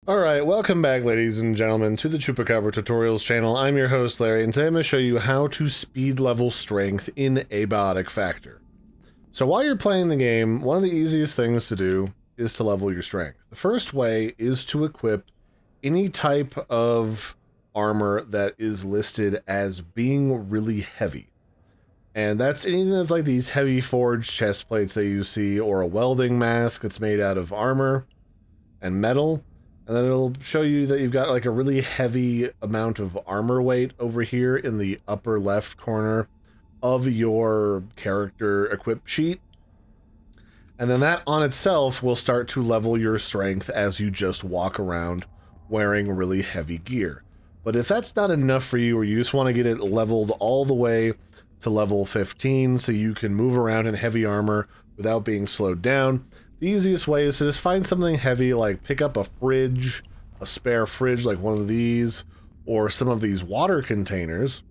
Alright, welcome back ladies and gentlemen to the Chupacabra tutorials channel. I'm your host Larry, and today I'm going to show you how to speed level strength in Abiotic Factor. So while you're playing the game, one of the easiest things to do is to level your strength. The first way is to equip any type of armor that is listed as being really heavy. And that's anything that's like these heavy forged chest plates that you see, or a welding mask that's made out of armor and metal. And then it'll show you that you've got like a really heavy amount of armor weight over here in the upper left corner of your character equip sheet. And then that on itself will start to level your strength as you just walk around wearing really heavy gear. But if that's not enough for you, or you just want to get it leveled all the way to level 15 so you can move around in heavy armor without being slowed down, the easiest way is to just find something heavy, like pick up a fridge, a spare fridge like one of these, or some of these water containers,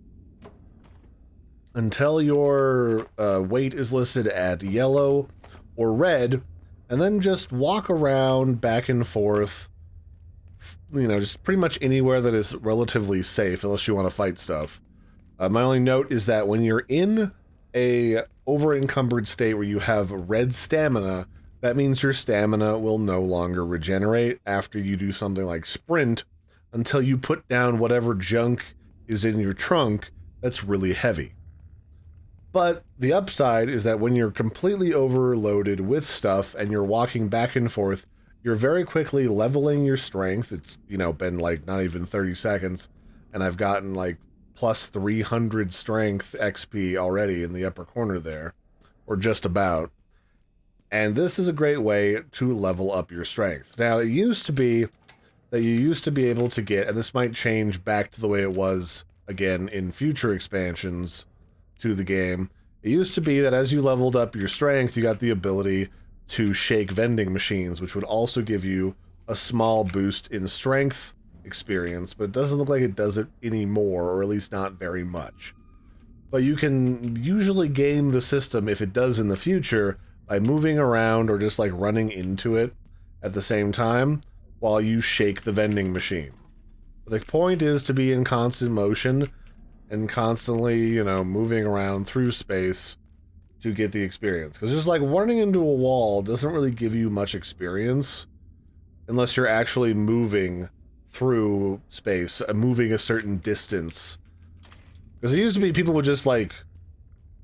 until your weight is listed at yellow or red, and then just walk around back and forth, you know, just pretty much anywhere that is relatively safe, unless you want to fight stuff. My only note is that when you're in a over-encumbered state where you have red stamina, that means your stamina will no longer regenerate after you do something like sprint until you put down whatever junk is in your trunk that's really heavy. But the upside is that when you're completely overloaded with stuff and you're walking back and forth, you're very quickly leveling your strength. It's, you know, been like not even 30 seconds, and I've gotten like plus 300 strength XP already in the upper corner there, or just about. And this is a great way to level up your strength. Now, it used to be that you used to be able to get, and this might change back to the way it was again in future expansions to the game, it used to be that as you leveled up your strength, you got the ability to shake vending machines, which would also give you a small boost in strength experience, but it doesn't look like it does it anymore, or at least not very much. But you can usually game the system, if it does in the future, by moving around or just like running into it at the same time while you shake the vending machine. The point is to be in constant motion and constantly, you know, moving around through space to get the experience. Because just like running into a wall doesn't really give you much experience unless you're actually moving through space, moving a certain distance. Because it used to be people would just like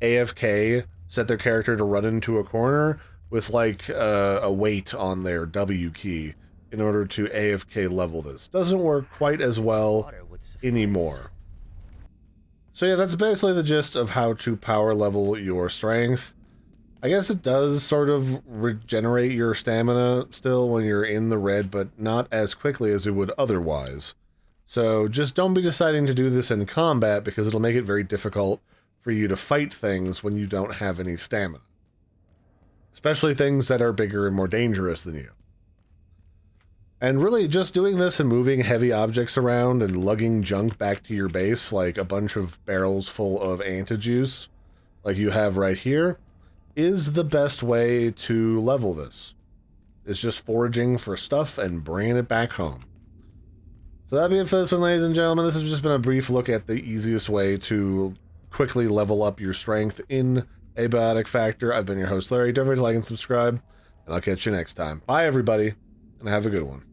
AFK, set their character to run into a corner with like a weight on their W key in order to AFK level this. Doesn't work quite as well anymore. So yeah, that's basically the gist of how to power level your strength. I guess it does sort of regenerate your stamina still when you're in the red, but not as quickly as it would otherwise. So just don't be deciding to do this in combat, because it'll make it very difficult for you to fight things when you don't have any stamina. Especially things that are bigger and more dangerous than you. And really, just doing this and moving heavy objects around and lugging junk back to your base, like a bunch of barrels full of anti-juice, like you have right here, is the best way to level this. It's just foraging for stuff and bringing it back home. So that'd be it for this one, ladies and gentlemen. This has just been a brief look at the easiest way to quickly level up your strength in Abiotic Factor. I've been your host, Larry. Don't forget to like and subscribe, and I'll catch you next time. Bye, everybody, and have a good one.